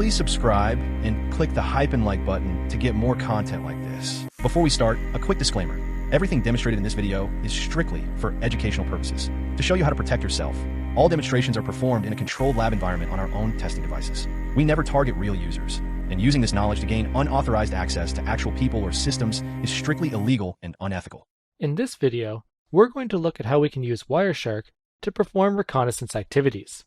please subscribe and click the hype and like button to get more content like this. Before we start, a quick disclaimer. Everything demonstrated in this video is strictly for educational purposes, to show you how to protect yourself. All demonstrations are performed in a controlled lab environment on our own testing devices. We never target real users, and using this knowledge to gain unauthorized access to actual people or systems is strictly illegal and unethical. In this video, we're going to look at how we can use Wireshark to perform reconnaissance activities.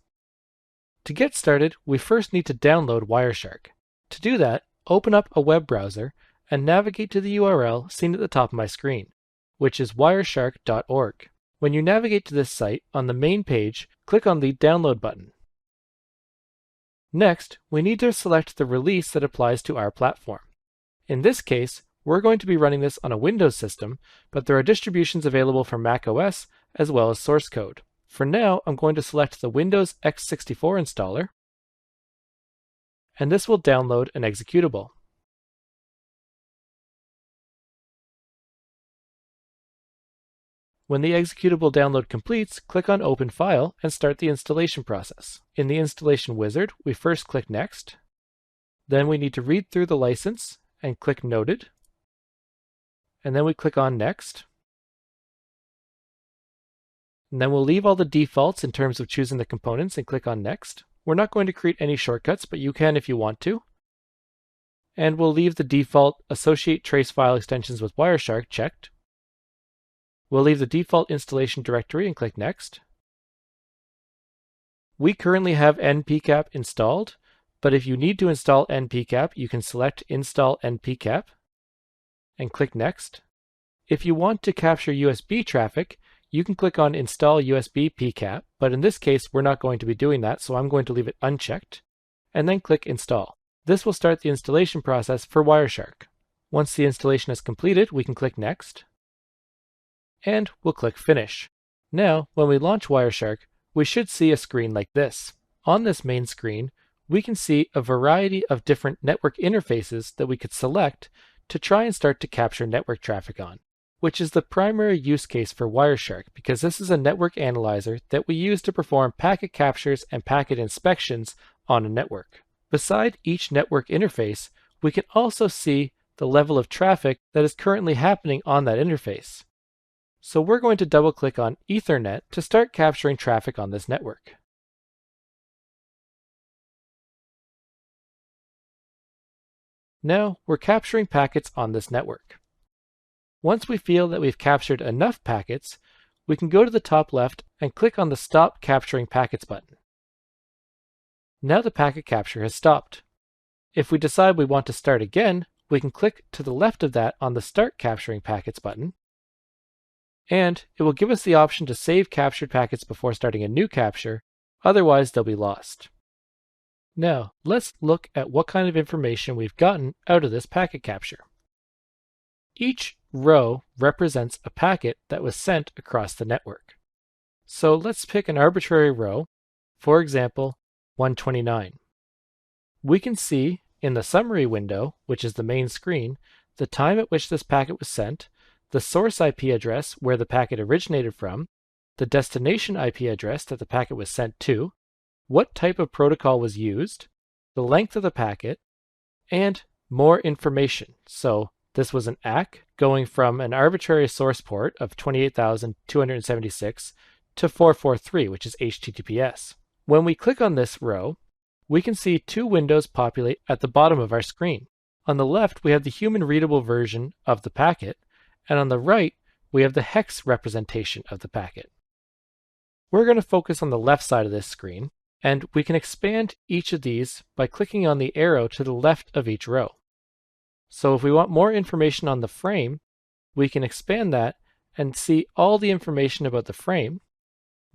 To get started, we first need to download Wireshark. To do that, open up a web browser and navigate to the URL seen at the top of my screen, which is wireshark.org. When you navigate to this site, on the main page, click on the Download button. Next, we need to select the release that applies to our platform. In this case, we're going to be running this on a Windows system, but there are distributions available for Mac OS as well as source code. For now, I'm going to select the Windows x64 installer, and this will download an executable. When the executable download completes, click on Open File and start the installation process. In the installation wizard, we first click Next. Then we need to read through the license and click Noted. And then we click on Next. And then we'll leave all the defaults in terms of choosing the components and click on Next. We're not going to create any shortcuts, but you can if you want to. And we'll leave the default Associate Trace File Extensions with Wireshark checked. We'll leave the default installation directory and click Next. We currently have npcap installed, but if you need to install npcap, you can select Install npcap and click Next. If you want to capture USB traffic, you can click on Install USB PCAP, but in this case, we're not going to be doing that, so I'm going to leave it unchecked, and then click Install. This will start the installation process for Wireshark. Once the installation is completed, we can click Next, and we'll click Finish. Now, when we launch Wireshark, we should see a screen like this. On this main screen, we can see a variety of different network interfaces that we could select to try and start to capture network traffic on, which is the primary use case for Wireshark because this is a network analyzer that we use to perform packet captures and packet inspections on a network. Beside each network interface, we can also see the level of traffic that is currently happening on that interface. So we're going to double-click on Ethernet to start capturing traffic on this network. Now we're capturing packets on this network. Once we feel that we've captured enough packets, we can go to the top left and click on the Stop Capturing Packets button. Now the packet capture has stopped. If we decide we want to start again, we can click to the left of that on the Start Capturing Packets button, and it will give us the option to save captured packets before starting a new capture, otherwise they'll be lost. Now, let's look at what kind of information we've gotten out of this packet capture. Each row represents a packet that was sent across the network. So let's pick an arbitrary row, for example, 129. We can see in the summary window, which is the main screen, the time at which this packet was sent, the source IP address where the packet originated from, the destination IP address that the packet was sent to, what type of protocol was used, the length of the packet, and more information. So this was an ACK going from an arbitrary source port of 28,276 to 443, which is HTTPS. When we click on this row, we can see two windows populate at the bottom of our screen. On the left, we have the human-readable version of the packet, and on the right, we have the hex representation of the packet. We're going to focus on the left side of this screen, and we can expand each of these by clicking on the arrow to the left of each row. So if we want more information on the frame, we can expand that and see all the information about the frame.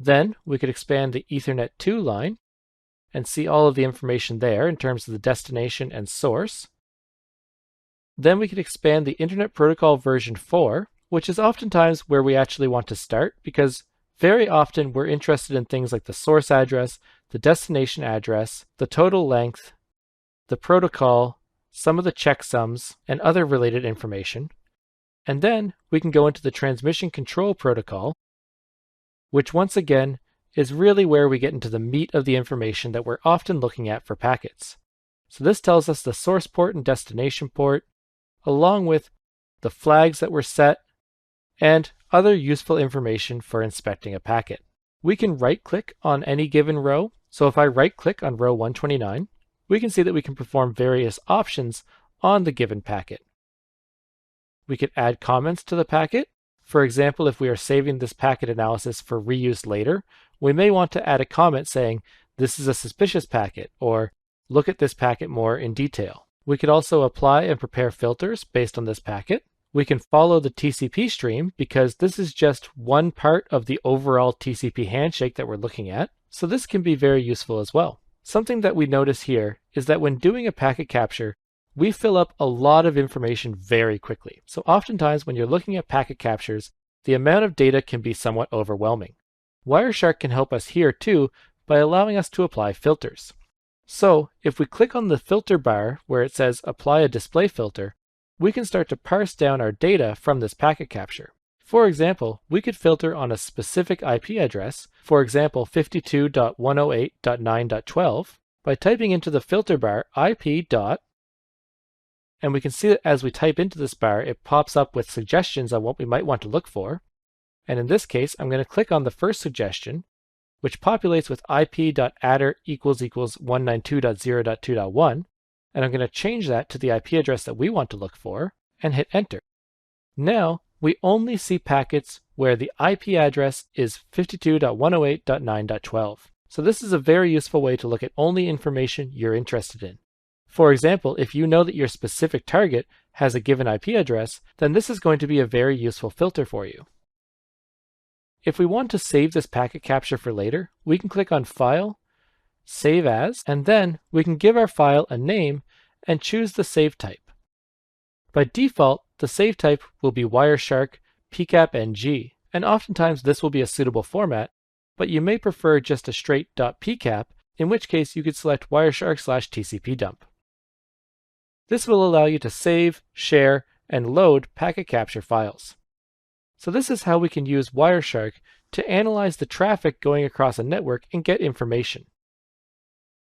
Then we could expand the Ethernet 2 line and see all of the information there in terms of the destination and source. Then we could expand the Internet Protocol version 4, which is oftentimes where we actually want to start because very often we're interested in things like the source address, the destination address, the total length, the protocol, some of the checksums, and other related information. And then we can go into the transmission control protocol, which once again is really where we get into the meat of the information that we're often looking at for packets. So this tells us the source port and destination port, along with the flags that were set and other useful information for inspecting a packet. We can right-click on any given row. So if I right-click on row 129, we can see that we can perform various options on the given packet. We could add comments to the packet. For example, if we are saving this packet analysis for reuse later, we may want to add a comment saying, "This is a suspicious packet," or "Look at this packet more in detail." We could also apply and prepare filters based on this packet. We can follow the TCP stream because this is just one part of the overall TCP handshake that we're looking at, so this can be very useful as well. Something that we notice here is that when doing a packet capture, we fill up a lot of information very quickly. So oftentimes when you're looking at packet captures, the amount of data can be somewhat overwhelming. Wireshark can help us here too by allowing us to apply filters. So if we click on the filter bar where it says apply a display filter, we can start to parse down our data from this packet capture. For example, we could filter on a specific IP address, for example 52.108.9.12, by typing into the filter bar IP. And we can see that as we type into this bar, it pops up with suggestions on what we might want to look for. And in this case, I'm going to click on the first suggestion, which populates with IP.adder == 192.0.2.1, and I'm going to change that to the IP address that we want to look for, and hit enter. Now, we only see packets where the IP address is 52.108.9.12. So this is a very useful way to look at only information you're interested in. For example, if you know that your specific target has a given IP address, then this is going to be a very useful filter for you. If we want to save this packet capture for later, we can click on File, Save As, and then we can give our file a name and choose the save type. By default, the save type will be Wireshark PCAP-NG, and oftentimes this will be a suitable format, but you may prefer just a straight .pcap, in which case you could select Wireshark/TCP-dump. This will allow you to save, share, and load packet capture files. So this is how we can use Wireshark to analyze the traffic going across a network and get information.